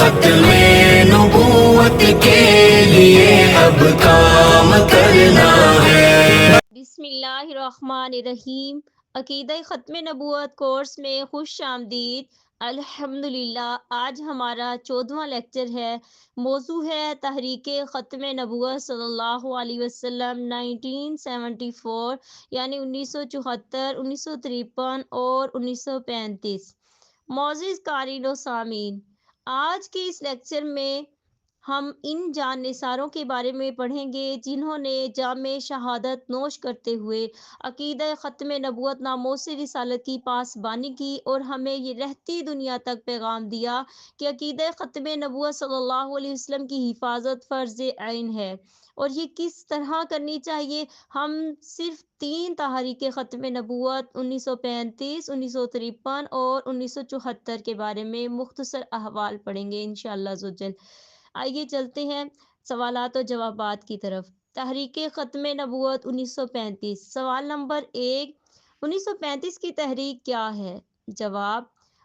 ختم نبوت کے لیے اب کام کرنا ہے۔ بسم اللہ الرحمن الرحیم۔ عقیدہ ختم نبوت کورس میں خوش آمدید۔ الحمدللہ آج ہمارا 14واں لیکچر ہے۔ موضوع ہے تحریک ختم نبوت صلی اللہ علیہ وسلم 1974 یعنی 1974، 1953 اور 1935۔ معزز قارئین و سامعین، آج کے اس لیکچر میں ہم ان جان نثاروں کے بارے میں پڑھیں گے جنہوں نے جام شہادت نوش کرتے ہوئے عقیدہ ختم نبوت ناموس رسالت کی پاسبانی کی اور ہمیں یہ رہتی دنیا تک پیغام دیا کہ عقیدہ ختم نبوت صلی اللہ علیہ وسلم کی حفاظت فرض عین ہے، اور یہ کس طرح کرنی چاہیے۔ ہم صرف 3 تحریک ختم نبوت 1935، 1953 اور 1974 کے بارے میں مختصر احوال پڑھیں گے انشاءاللہ عزوجل۔ آئیے چلتے ہیں سوالات و جوابات کی طرف۔ تحریک ختم نبوت 1935۔ سوال نمبر 1، 1935 کی تحریک کیا ہے؟ جواب،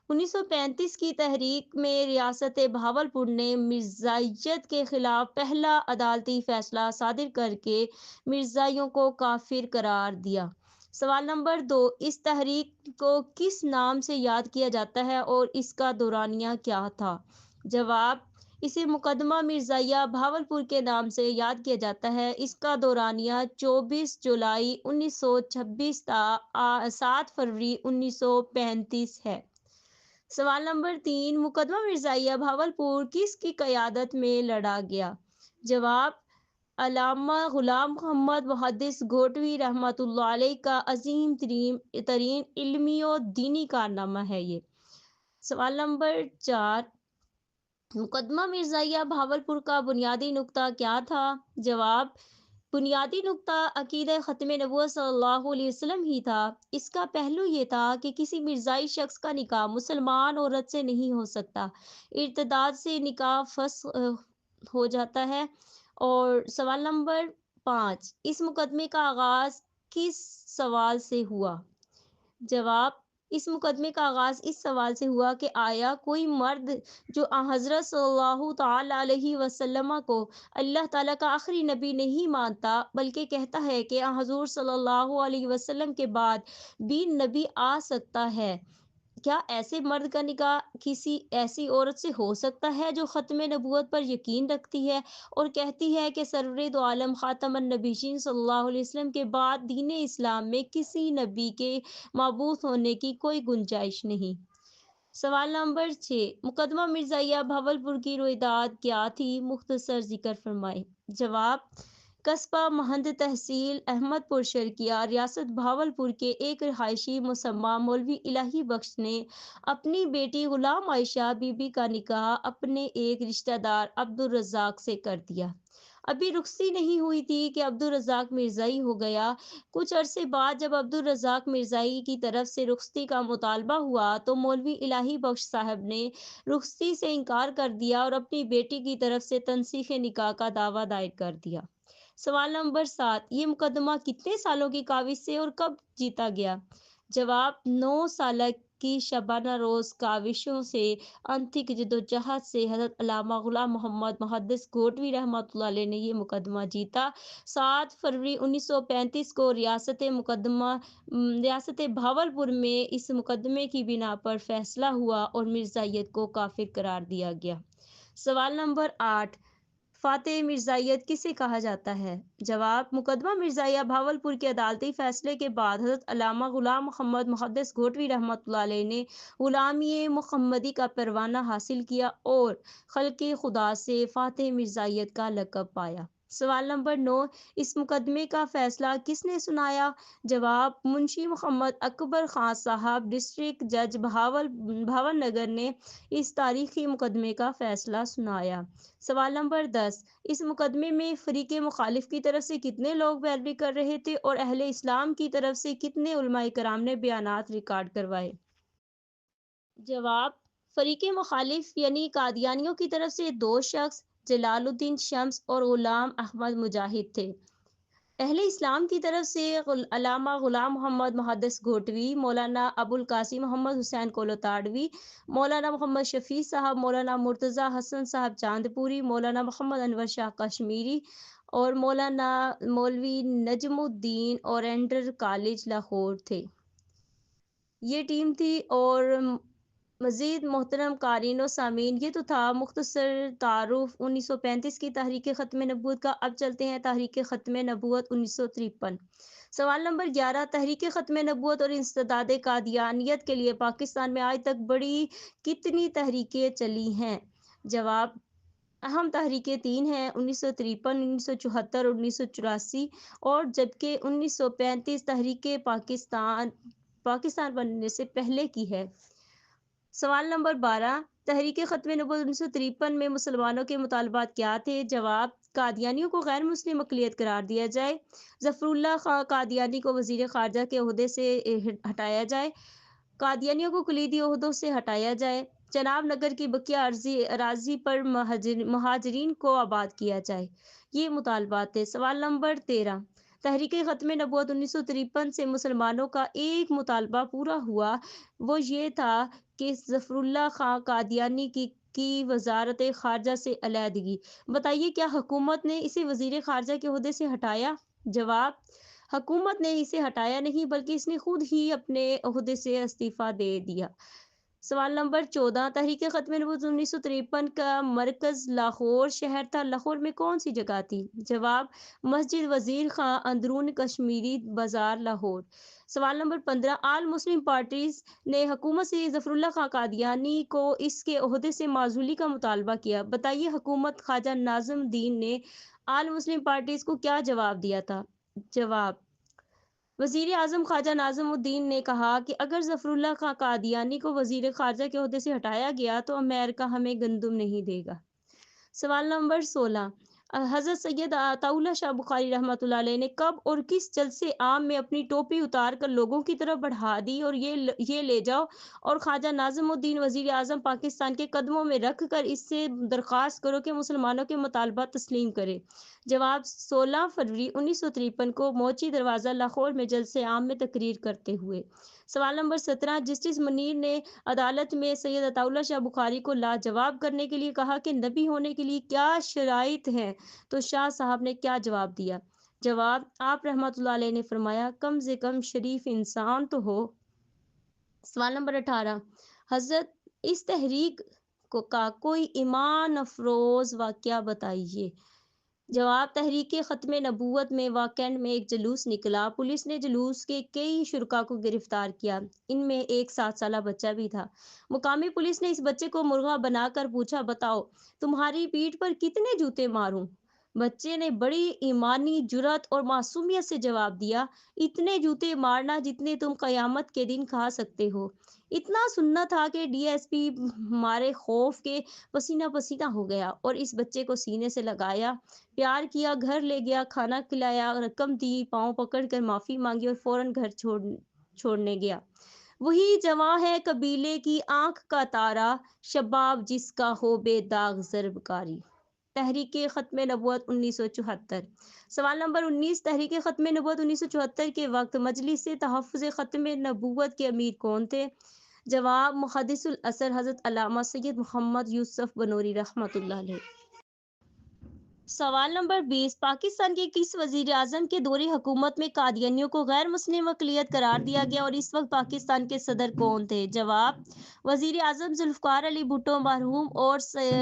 1935 کی تحریک میں ریاست بہاولپور نے مرزائیت کے خلاف پہلا عدالتی فیصلہ صادر کر کے مرزائیوں کو کافر قرار دیا۔ سوال نمبر 2، اس تحریک کو کس نام سے یاد کیا جاتا ہے اور اس کا دورانیہ کیا تھا؟ جواب، اسے مقدمہ مرزائیہ بہاولپور کے نام سے یاد کیا جاتا ہے۔ اس کا دورانیہ 24 جولائی 1926 تا 7 فروری 1935 ہے۔ سوال نمبر 3، مقدمہ مرزائیہ بہاولپور کس کی قیادت میں لڑا گیا؟ جواب، علامہ غلام محمد محدث گوٹوی رحمۃ اللہ علیہ کا عظیم ترین علمی و دینی کارنامہ ہے یہ۔ سوال نمبر 4، مقدمہ مرزائیہ بہاولپور کا بنیادی نقطہ کیا تھا؟ جواب، بنیادی نقطہ عقیدہ ختم نبوت صلی اللہ علیہ وسلم ہی تھا۔ اس کا پہلو یہ تھا کہ کسی مرزائی شخص کا نکاح مسلمان عورت سے نہیں ہو سکتا، ارتداد سے نکاح فسخ ہو جاتا ہے۔ اور سوال نمبر 5، اس مقدمے کا آغاز کس سوال سے ہوا؟ جواب، اس مقدمے کا آغاز اس سوال سے ہوا کہ آیا کوئی مرد جو حضرت صلی اللہ تعالی علیہ وسلم کو اللہ تعالیٰ کا آخری نبی نہیں مانتا بلکہ کہتا ہے کہ حضور صلی اللہ علیہ وسلم کے بعد بھی نبی آ سکتا ہے، کیا ایسے مرد کا نکاح کسی ایسی عورت سے ہو سکتا ہے جو ختم نبوت پر یقین رکھتی ہے اور کہتی ہے کہ سرور دو عالم خاتم النبیین صلی اللہ علیہ وسلم کے بعد دین اسلام میں کسی نبی کے مبعوث ہونے کی کوئی گنجائش نہیں؟ سوال نمبر 6، مقدمہ مرزائیہ بہاولپور کی رویداد کیا تھی؟ مختصر ذکر فرمائے۔ جواب، قصبہ مہند تحصیل احمد پور شرقیہ ریاست بہاولپور کے ایک رہائشی مسمى مولوی الہی بخش نے اپنی بیٹی غلام عائشہ بی بی کا نکاح اپنے ایک رشتہ دار عبدالرزاق سے کر دیا۔ ابھی رخصتی نہیں ہوئی تھی کہ عبدالرزاق مرزائی ہو گیا۔ کچھ عرصے بعد جب عبدالرزاق مرزائی کی طرف سے رخصتی کا مطالبہ ہوا تو مولوی الہی بخش صاحب نے رخصتی سے انکار کر دیا اور اپنی بیٹی کی طرف سے تنسیخ نکاح کا دعویٰ دائر کر دیا۔ سوال نمبر 7، یہ مقدمہ کتنے سالوں کی کاوش سے اور کب جیتا گیا؟ جواب، 9 سالہ کی شبانہ روز کاوشوں سے انتھک جدوجہد سے حضرت علامہ غلام محمد محدث گوٹوی رحمۃ اللہ علیہ نے یہ مقدمہ جیتا۔ 7 فروری 1935 کو ریاست بہاولپور میں اس مقدمے کی بنا پر فیصلہ ہوا اور مرزائیت کو کافر قرار دیا گیا۔ سوال نمبر 8، فاتح مرزائیت کسے کہا جاتا ہے؟ جواب، مقدمہ مرزائیہ بہاولپور کے عدالتی فیصلے کے بعد حضرت علامہ غلام محمد محدث گوٹوی رحمۃ اللہ علیہ نے غلامی محمدی کا پروانہ حاصل کیا اور خلق خدا سے فاتح مرزائیت کا لقب پایا۔ سوال نمبر 9، اس مقدمے کا فیصلہ کس نے سنایا؟ جواب، منشی محمد اکبر خان صاحب ڈسٹرکٹ جج بھاون نگر نے اس تاریخی مقدمے کا فیصلہ سنایا۔ سوال نمبر 10، اس مقدمے میں فریق مخالف کی طرف سے کتنے لوگ پیروی کر رہے تھے اور اہل اسلام کی طرف سے کتنے علماء کرام نے بیانات ریکارڈ کروائے؟ جواب، فریق مخالف یعنی قادیانیوں کی طرف سے 2 شخص جلال الدین شمس اور غلام احمد مجاہد تھے۔ اہل اسلام کی طرف سے علامہ غلام محمد محدث گھوٹوی، مولانا ابو القاسم محمد حسین کولوتاڑوی، مولانا محمد شفیع صاحب، مولانا مرتضی حسن صاحب چاندپوری، مولانا محمد انور شاہ کشمیری اور مولانا مولوی نجم الدین اورینٹر کالج لاہور تھے۔ یہ ٹیم تھی۔ اور مزید محترم قارئین و سامعین، یہ تو تھا مختصر تعارف 1935 کی تحریک ختم نبوت کا۔ اب چلتے ہیں تحریک ختم نبوت 1953۔ سوال نمبر 11، تحریک ختم نبوت اور انسداد قادیانیت کے لیے پاکستان میں آج تک بڑی کتنی تحریکیں چلی ہیں؟ جواب، اہم تحریکیں 3 ہیں: 1953، 1974 اور 1984، اور جبکہ 1935 تحریک پاکستان بننے سے پہلے کی ہے۔ سوال نمبر 12، تحریک ختم نبوت 1953 میں مسلمانوں کے مطالبات کیا تھے؟ جواب، قادیانیوں کو غیر مسلم اقلیت قرار دیا جائے، ظفر اللہ خان قادیانی کو وزیر خارجہ کے عہدے سے ہٹایا جائے، قادیانیوں کو کلیدی عہدوں سے ہٹایا جائے، چناب نگر کی بقیہ اراضی پر مہاجرین کو آباد کیا جائے۔ یہ مطالبات تھے۔ سوال نمبر 13، تحریک ختم نبوت 1953 سے مسلمانوں کا ایک مطالبہ پورا ہوا، وہ یہ تھا کہ ظفر اللہ خان قادیانی کی وزارت خارجہ سے علیحدگی۔ بتائیے، کیا حکومت نے اسے وزیر خارجہ کے عہدے سے ہٹایا؟ جواب، حکومت نے اسے ہٹایا نہیں، بلکہ اس نے خود ہی اپنے عہدے سے استعفیٰ دے دیا۔ سوال نمبر 14، تحریک ختم نبوت 1953 کا مرکز لاہور شہر تھا۔ لاہور میں کون سی جگہ تھی؟ جواب، مسجد وزیر خان، اندرون کشمیری بازار، لاہور۔ سوال نمبر 15، آل مسلم پارٹیز نے حکومت سے ظفر اللہ خان قادیانی کو اس کے عہدے سے معزولی کا مطالبہ کیا۔ بتائیے، حکومت خواجہ ناظم الدین نے آل مسلم پارٹیز کو کیا جواب دیا تھا؟ جواب، وزیر اعظم خواجہ ناظم الدین نے کہا کہ اگر ظفر اللہ خان قادیانی کو وزیر خارجہ کے عہدے سے ہٹایا گیا تو امریکہ ہمیں گندم نہیں دے گا۔ سوال نمبر 16، حضرت سید عطا اللہ شاہ بخاری رحمۃ اللہ علیہ نے کب اور کس جلسے عام میں اپنی ٹوپی اتار کر لوگوں کی طرف بڑھا دی اور یہ لے جاؤ اور خواجہ ناظم الدین وزیر اعظم پاکستان کے قدموں میں رکھ کر اس سے درخواست کرو کہ مسلمانوں کے مطالبات تسلیم کرے؟ جواب، 16 فروری 1953 کو موچی دروازہ لاہور میں جلسے عام میں تقریر کرتے ہوئے۔ سوال نمبر 17، جسٹس منیر نے عدالت میں سید عطا اللہ شاہ بخاری کو لاجواب کرنے کے لیے کہا کہ نبی ہونے کے لیے کیا شرائط ہیں، تو شاہ صاحب نے کیا جواب دیا؟ جواب، آپ رحمۃ اللہ علیہ نے فرمایا، کم سے کم شریف انسان تو ہو۔ سوال نمبر 18، حضرت اس تحریک کا کوئی ایمان افروز واقعہ بتائیے۔ جواب، تحریک ختم نبوت میں واکنڈ میں ایک جلوس نکلا۔ پولیس نے جلوس کے کئی شرکاء کو گرفتار کیا، ان میں ایک 7 سالہ بچہ بھی تھا۔ مقامی پولیس نے اس بچے کو مرغا بنا کر پوچھا، بتاؤ تمہاری پیٹھ پر کتنے جوتے ماروں؟ بچے نے بڑی ایمانی جرأت اور معصومیت سے جواب دیا، اتنے جوتے مارنا جتنے تم قیامت کے دن کھا سکتے ہو۔ اتنا سننا تھا کہ ڈی ایس پی مارے خوف کے پسینہ پسینہ ہو گیا اور اس بچے کو سینے سے لگایا، پیار کیا، گھر لے گیا، کھانا کھلایا، رقم دی، پاؤں پکڑ کر معافی مانگی اور فوراً گھر چھوڑنے گیا۔ وہی جواں ہے قبیلے کی آنکھ کا تارا، شباب جس کا ہو بے داغ ضرب کاری۔ تحریک ختم نبوت 1974۔ سوال نمبر 19، تحریک ختم نبوت 1974 کے وقت مجلس تحفظ ختم نبوت کے امیر کون تھے؟ جواب، محدث الاثر حضرت علامہ سید محمد یوسف بنوری رحمۃ اللہ علیہ۔ سوال نمبر 20، پاکستان کے کس وزیر اعظم کے دور حکومت میں قادیانیوں کو غیر مسلم اقلیت قرار دیا گیا اور اس وقت پاکستان کے صدر کون تھے؟ جواب، وزیر اعظم ذوالفقار علی بھٹو مرحوم اور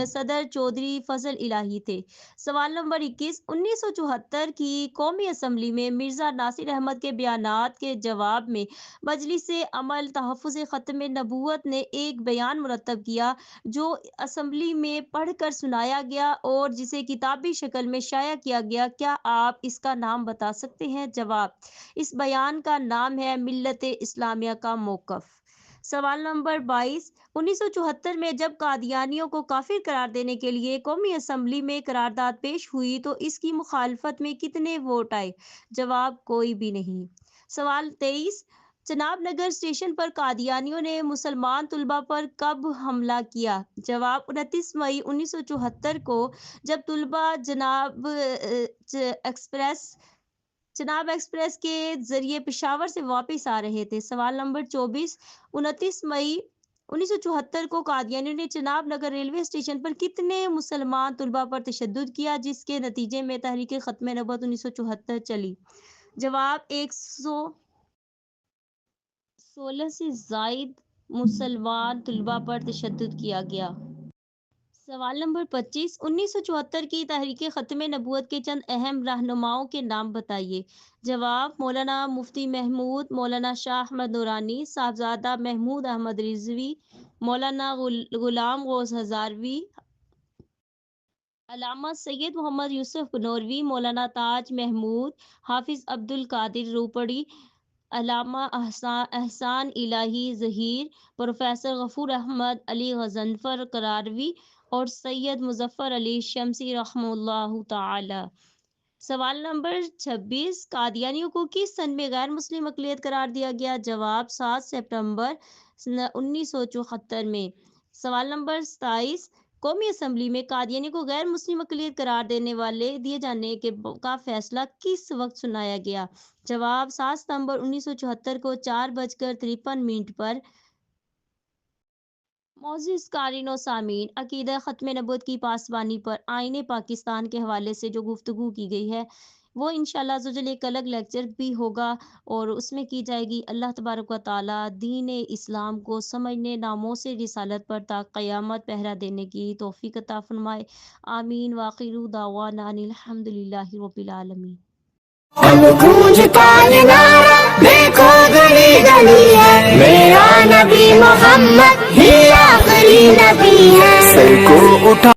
صدر چودھری فضل الہی تھے۔ سوال نمبر 21، 1974 کی قومی اسمبلی میں مرزا ناصر احمد کے بیانات کے جواب میں مجلس عمل تحفظ ختم نبوت نے ایک بیان مرتب کیا جو اسمبلی میں پڑھ کر سنایا گیا اور جسے کتابی شکل میں شائع کیا گیا، کیا آپ اس کا نام بتا سکتے ہیں؟ جواب، اس بیان کا نام ہے ملت اسلامیہ کا موقف۔ سوال نمبر 22، 1974 میں جب قادیانیوں کو کافر قرار دینے کے لیے قومی اسمبلی میں قرارداد پیش ہوئی تو اس کی مخالفت میں کتنے ووٹ آئے؟ جواب، کوئی بھی نہیں۔ سوال 23، چناب نگر اسٹیشن پر قادیانیوں نے مسلمان طلباء پر کب حملہ کیا؟ جواب، 29 مئی 1974 کو جب طلباء جناب ایکسپریس چناب ایکسپریس کے ذریعے پشاور سے واپس آ رہے تھے۔ سوال نمبر 24، 29 مئی 1974 کو قادیانیوں نے چناب نگر ریلوے اسٹیشن پر کتنے مسلمان طلباء پر تشدد کیا جس کے نتیجے میں تحریک ختم نبوت 1974 چلی؟ جواب 116 سے زائد مسلمان طلباء پر تشدد کیا گیا۔ سوال نمبر 25، 1974 کی تحریک ختم نبوت کے چند اہم رہنماؤں کے نام بتائیے۔ جواب مولانا مفتی محمود، مولانا شاہ احمد نورانی، صاحبزادہ محمود احمد رضوی، مولانا غلام غوث ہزاروی، علامہ سید محمد یوسف نوروی، مولانا تاج محمود، حافظ عبد القادر روپڑی، علامہ احسان الہی ظہیر، پروفیسر غفور احمد علی غضنفر کراروی اور سید مظفر علی شمسی رحمہ اللہ تعالی۔ سوال نمبر 26، قادیانیوں کو کس سن میں غیر مسلم اقلیت قرار دیا گیا؟ جواب 7 ستمبر 1974 میں۔ سوال نمبر 27، قومی اسمبلی میں قادیانی کو غیر مسلم اقلیت قرار دیے جانے کا فیصلہ کس وقت سنایا گیا؟ جواب 7 ستمبر 1974 کو 4:53 پر۔ معزز قارئین و سامعین، عقیدہ ختم نبوت کی پاسبانی پر آئین پاکستان کے حوالے سے جو گفتگو کی گئی ہے وہ انشاءاللہ عزوجل ایک الگ لیکچر بھی ہوگا اور اس میں کی جائے گی۔ اللہ تبارک و تعالی دین اسلام کو سمجھنے، ناموس رسالت پر تا قیامت پہرا دینے کی توفیق عطا فرمائے، آمین۔ وآخر دعوانا ان الحمدللہ رب العالمین۔ اب گونجتا یہ نعرہ، دیکھو گلی گلی ہے، میرا نبی محمد ہی آخری نبی ہے۔ سر کو اٹھا